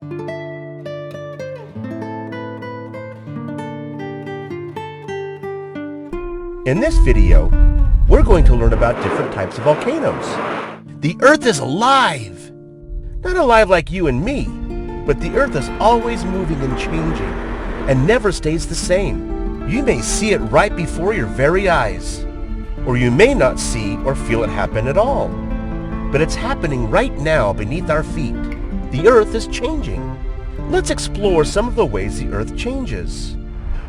In this video, we're going to learn about different types of volcanoes. The Earth is alive! Not alive like you and me, but the Earth is always moving and changing, and never stays the same. You may see it right before your very eyes, or you may not see or feel it happen at all. But it's happening right now beneath our feet. The Earth is changing. Let's explore some of the ways the Earth changes.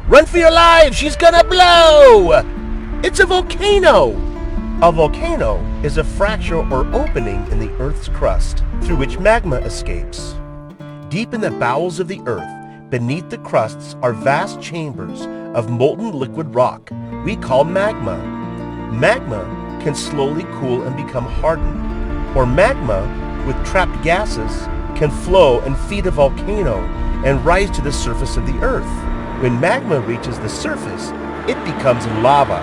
Run for your lives! She's gonna blow! It's a volcano! A volcano is a fracture or opening in the Earth's crust through which magma escapes. Deep in the bowels of the Earth, beneath the crusts are vast chambers of molten liquid rock we call magma. Magma can slowly cool and become hardened, or magma with trapped gases can flow and feed a volcano and rise to the surface of the Earth. When magma reaches the surface, it becomes lava.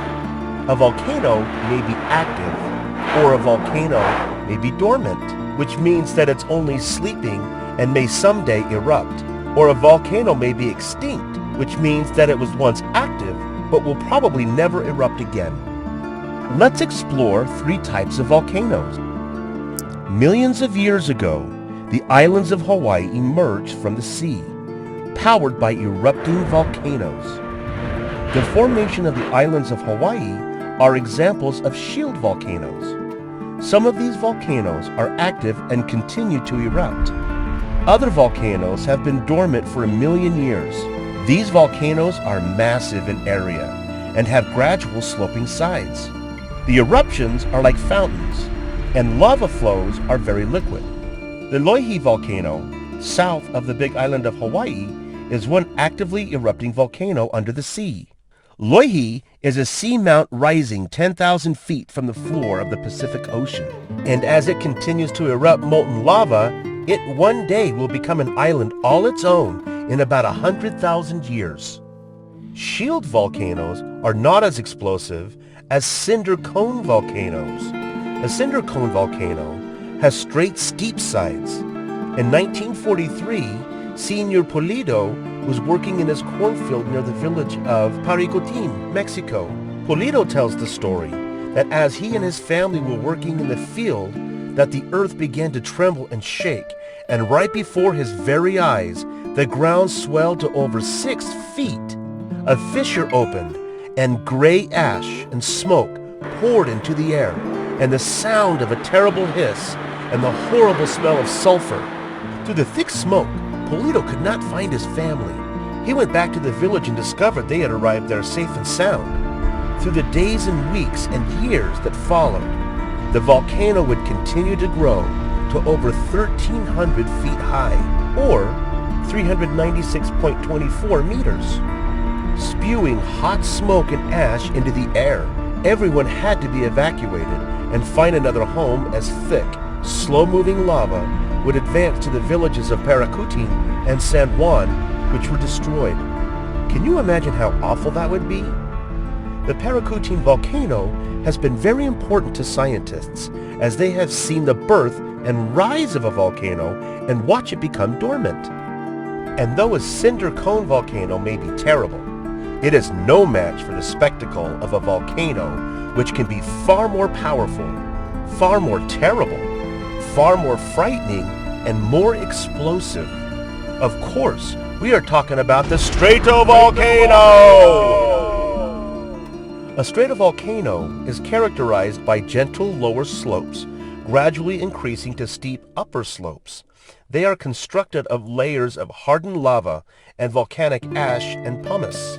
A volcano may be active, or a volcano may be dormant, which means that it's only sleeping and may someday erupt. Or a volcano may be extinct, which means that it was once active, but will probably never erupt again. Let's explore three types of volcanoes. Millions of years ago, the islands of Hawaii emerged from the sea, powered by erupting volcanoes. The formation of the islands of Hawaii are examples of shield volcanoes. Some of these volcanoes are active and continue to erupt. Other volcanoes have been dormant for 1 million years. These volcanoes are massive in area and have gradual sloping sides. The eruptions are like fountains, and lava flows are very liquid. The Loihi volcano, south of the Big Island of Hawaii, is one actively erupting volcano under the sea. Loihi is a seamount rising 10,000 feet from the floor of the Pacific Ocean, and as it continues to erupt molten lava, it one day will become an island all its own in about 100,000 years. Shield volcanoes are not as explosive as cinder cone volcanoes. A cinder cone volcano has straight, steep sides. In 1943, Senor Pulido was working in his cornfield near the village of Paricotin, Mexico. Pulido tells the story that as he and his family were working in the field, that the earth began to tremble and shake, and right before his very eyes, the ground swelled to over 6 feet. A fissure opened, and gray ash and smoke poured into the air, and the sound of a terrible hiss and the horrible smell of sulfur. Through the thick smoke, Pulido could not find his family. He went back to the village and discovered they had arrived there safe and sound. Through the days and weeks and years that followed, the volcano would continue to grow to over 1,300 feet high, or 396.24 meters. Spewing hot smoke and ash into the air, everyone had to be evacuated and find another home as thick, slow-moving lava would advance to the villages of Paricutin and San Juan, which were destroyed. Can you imagine how awful that would be? The Paricutin volcano has been very important to scientists, as they have seen the birth and rise of a volcano and watch it become dormant. And though a cinder cone volcano may be terrible, it is no match for the spectacle of a volcano, which can be far more powerful, far more terrible, far more frightening, and more explosive. Of course, we are talking about the stratovolcano! A stratovolcano is characterized by gentle lower slopes, gradually increasing to steep upper slopes. They are constructed of layers of hardened lava and volcanic ash and pumice.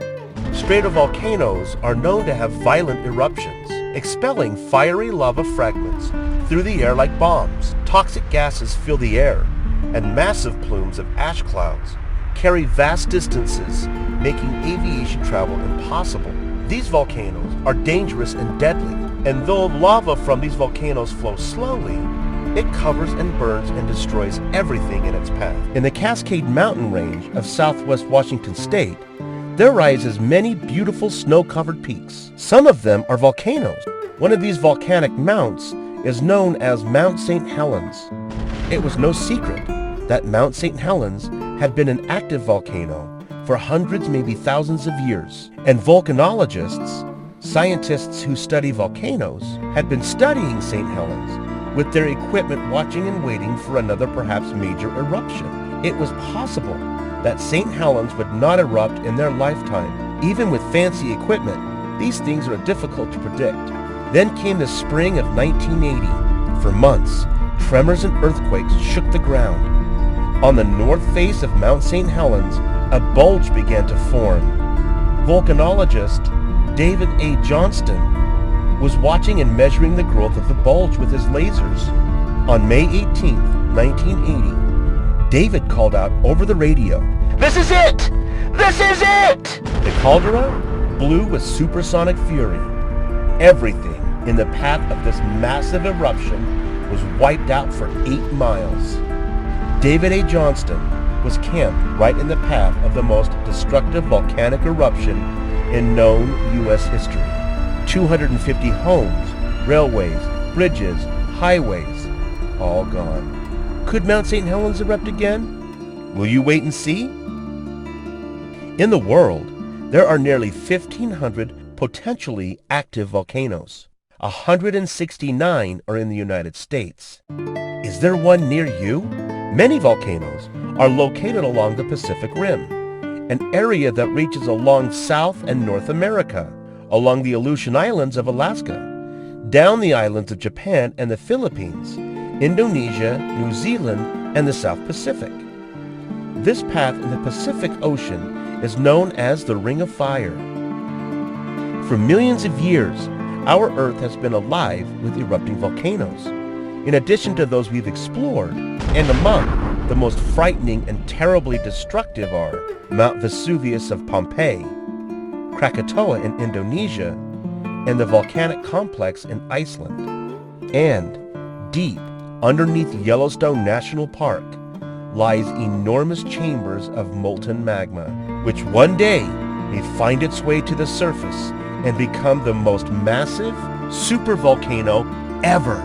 Stratovolcanoes are known to have violent eruptions, expelling fiery lava fragments through the air like bombs. Toxic gases fill the air, and massive plumes of ash clouds carry vast distances, making aviation travel impossible. These volcanoes are dangerous and deadly, and though lava from these volcanoes flows slowly, it covers and burns and destroys everything in its path. In the Cascade Mountain Range of southwest Washington State, there rises many beautiful snow-covered peaks. Some of them are volcanoes. One of these volcanic mounts is known as Mount St. Helens. It was no secret that Mount St. Helens had been an active volcano for hundreds, maybe thousands of years, and volcanologists, scientists who study volcanoes, had been studying St. Helens with their equipment watching and waiting for another perhaps major eruption. It was possible that St. Helens would not erupt in their lifetime. Even with fancy equipment, these things are difficult to predict. Then came the spring of 1980. For months, tremors and earthquakes shook the ground. On the north face of Mount St. Helens, a bulge began to form. Volcanologist David A. Johnston was watching and measuring the growth of the bulge with his lasers. On May 18, 1980, David called out over the radio, "This is it! This is it!" The caldera blew with supersonic fury. Everything in the path of this massive eruption was wiped out for 8 miles. David A. Johnston was camped right in the path of the most destructive volcanic eruption in known U.S. history. 250 homes, railways, bridges, highways, all gone. Could Mount St. Helens erupt again? Will you wait and see? In the world, there are nearly 1,500 potentially active volcanoes. 169 are in the United States. Is there one near you? Many volcanoes are located along the Pacific Rim, an area that reaches along South and North America, along the Aleutian Islands of Alaska, down the islands of Japan and the Philippines, Indonesia, New Zealand, and the South Pacific. This path in the Pacific Ocean is known as the Ring of Fire. For millions of years, our Earth has been alive with erupting volcanoes. In addition to those we've explored, and among the most frightening and terribly destructive are Mount Vesuvius of Pompeii, Krakatoa in Indonesia, and the volcanic complex in Iceland. And deep underneath Yellowstone National Park lies enormous chambers of molten magma, which one day may find its way to the surface and become the most massive supervolcano ever.